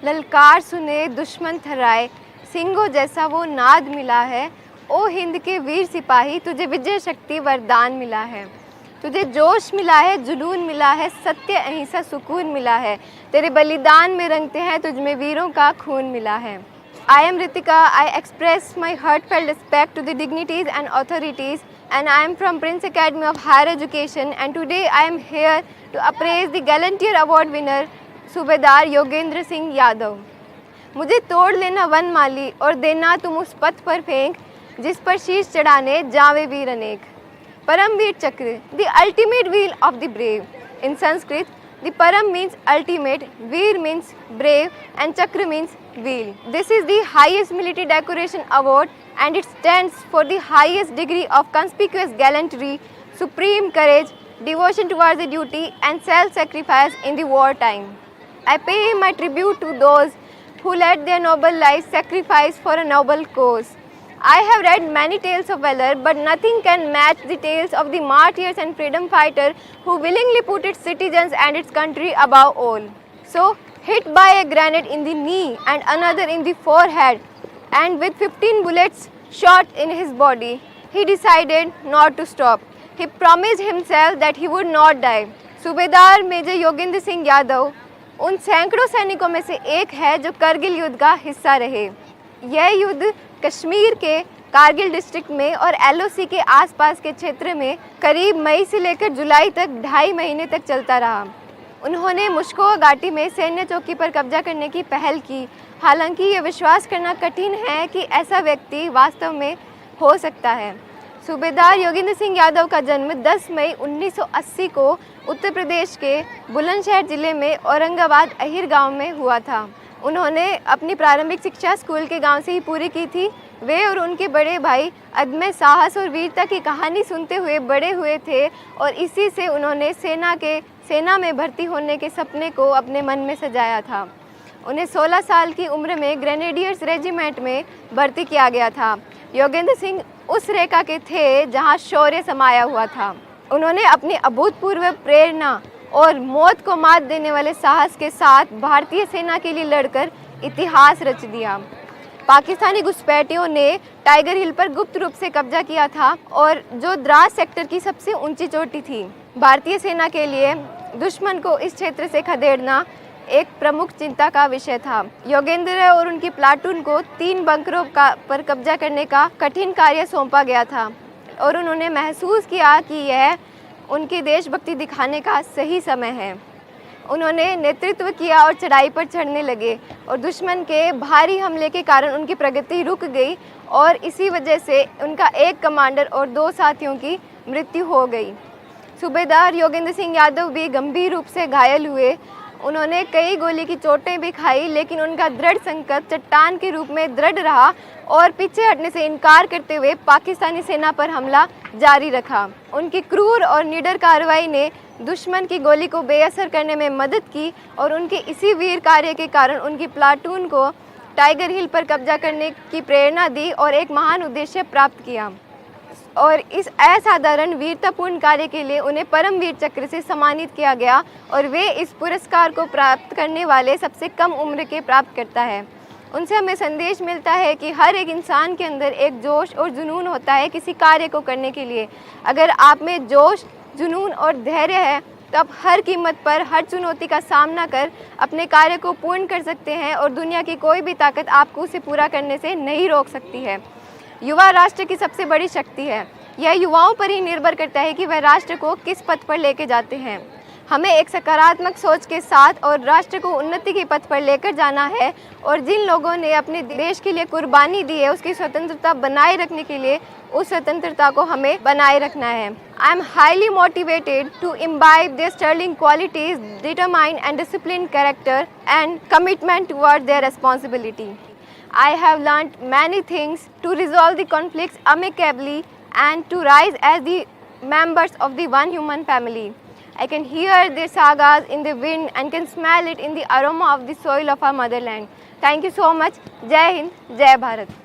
ललकार सुने दुश्मन थर्राए, सिंगों जैसा वो नाद मिला है। ओ हिंद के वीर सिपाही, तुझे विजय शक्ति वरदान मिला है। तुझे जोश मिला है, जुनून मिला है, सत्य अहिंसा सुकून मिला है। तेरे बलिदान में रंगते हैं तुझ में वीरों का खून मिला है। I am Ritika. I express my heartfelt respect to the dignities and authorities, and I am from Prince Academy of Higher Education, and today I am here to appraise the Galanteer Award winner सूबेदार योगेंद्र सिंह यादव। मुझे तोड़ लेना one माली और देना तुम उस पथ पर फेंक जिस पर शीश चढ़ाने जावे वीर अनेक। परमवीर चक्र, the ultimate wheel of the brave. In Sanskrit, the Param means ultimate, Veer means brave, and Chakra means wheel. This is the highest military decoration award, and it stands for the highest degree of conspicuous gallantry, supreme courage, devotion towards the duty, and self-sacrifice in the wartime. I pay my tribute to those who let their noble lives sacrifice for a noble cause. I have read many tales of valor, but nothing can match the tales of the martyrs and freedom fighter who willingly put its citizens and its country above all. So, hit by a grenade in the knee and another in the forehead, and with 15 bullets shot in his body, he decided not to stop. He promised himself that he would not die. सूबेदार major Yogendra Singh Yadav उन सैकड़ों सैनिकों में से एक है जो करगिल युद्ध का हिस्सा रहे। यह युद्ध कश्मीर के कारगिल डिस्ट्रिक्ट में और एलओसी के आसपास के क्षेत्र में करीब मई से लेकर जुलाई तक 2.5 महीने तक चलता रहा। उन्होंने मुश्को घाटी में सैन्य चौकी पर कब्जा करने की पहल की। हालांकि ये विश्वास करना कठिन है कि ऐसा व्यक्ति वास्तव में हो सकता है। सूबेदार योगेंद्र सिंह यादव का जन्म 10 मई 1980 को उत्तर प्रदेश के बुलंदशहर जिले में औरंगाबाद अहिर गांव में हुआ था। उन्होंने अपनी प्रारंभिक शिक्षा स्कूल के गांव से ही पूरी की थी। वे और उनके बड़े भाई अदम्य साहस और वीरता की कहानी सुनते हुए बड़े हुए थे और इसी से उन्होंने सेना में भर्ती होने के सपने को अपने मन में सजाया था। उन्हें 16 साल की उम्र में ग्रेनेडियर्स रेजिमेंट में भर्ती किया गया था। योगेंद्र सिंह उस रेखा के थे जहां शौर्य समाया हुआ था। उन्होंने अपनी अभूतपूर्व प्रेरणा और मौत को मात देने वाले साहस के साथ भारतीय सेना के लिए लड़कर इतिहास रच दिया। पाकिस्तानी घुसपैठियों ने टाइगर हिल पर गुप्त रूप से कब्जा किया था और जो द्रास सेक्टर की सबसे ऊंची चोटी थी। भारतीय सेना के लिए दुश्मन को इस क्षेत्र से खदेड़ना एक प्रमुख चिंता का विषय था। योगेंद्र और उनकी प्लाटून को 3 बंकरों पर कब्जा करने का कठिन कार्य सौंपा गया था और उन्होंने महसूस किया कि यह उनकी देशभक्ति दिखाने का सही समय है। उन्होंने नेतृत्व किया और चढ़ाई पर चढ़ने लगे और दुश्मन के भारी हमले के कारण उनकी प्रगति रुक गई और इसी वजह से उनका एक कमांडर और 2 साथियों की मृत्यु हो गई। सूबेदार योगेंद्र सिंह यादव भी गंभीर रूप से घायल हुए। उन्होंने कई गोली की चोटें भी खाई, लेकिन उनका दृढ़ संकल्प चट्टान के रूप में दृढ़ रहा और पीछे हटने से इनकार करते हुए पाकिस्तानी सेना पर हमला जारी रखा। उनकी क्रूर और निडर कार्रवाई ने दुश्मन की गोली को बेअसर करने में मदद की और उनके इसी वीर कार्य के कारण उनकी प्लाटून को टाइगर हिल पर कब्जा करने की प्रेरणा दी और एक महान उद्देश्य प्राप्त किया। और इस असाधारण वीरतापूर्ण कार्य के लिए उन्हें परमवीर चक्र से सम्मानित किया गया और वे इस पुरस्कार को प्राप्त करने वाले सबसे कम उम्र के प्राप्तकर्ता है। उनसे हमें संदेश मिलता है कि हर एक इंसान के अंदर एक जोश और जुनून होता है किसी कार्य को करने के लिए। अगर आप में जोश, जुनून और धैर्य है तो आप हर कीमत पर हर चुनौती का सामना कर अपने कार्य को पूर्ण कर सकते हैं और दुनिया की कोई भी ताकत आपको उसे पूरा करने से नहीं रोक सकती है। युवा राष्ट्र की सबसे बड़ी शक्ति है। यह युवाओं पर ही निर्भर करता है कि वह राष्ट्र को किस पथ पर लेकर जाते हैं। हमें एक सकारात्मक सोच के साथ और राष्ट्र को उन्नति के पथ पर लेकर जाना है और जिन लोगों ने अपने देश के लिए कुर्बानी दी है उसकी स्वतंत्रता बनाए रखने के लिए उस स्वतंत्रता को हमें बनाए रखना है। I am highly motivated to imbibe their sterling qualities, determined and disciplined character and commitment toward their responsibility. I have learnt many things to resolve the conflicts amicably and to rise as the members of the one human family. I can hear their sagas in the wind and can smell it in the aroma of the soil of our motherland. Thank you so much. Jai Hind, Jai Bharat.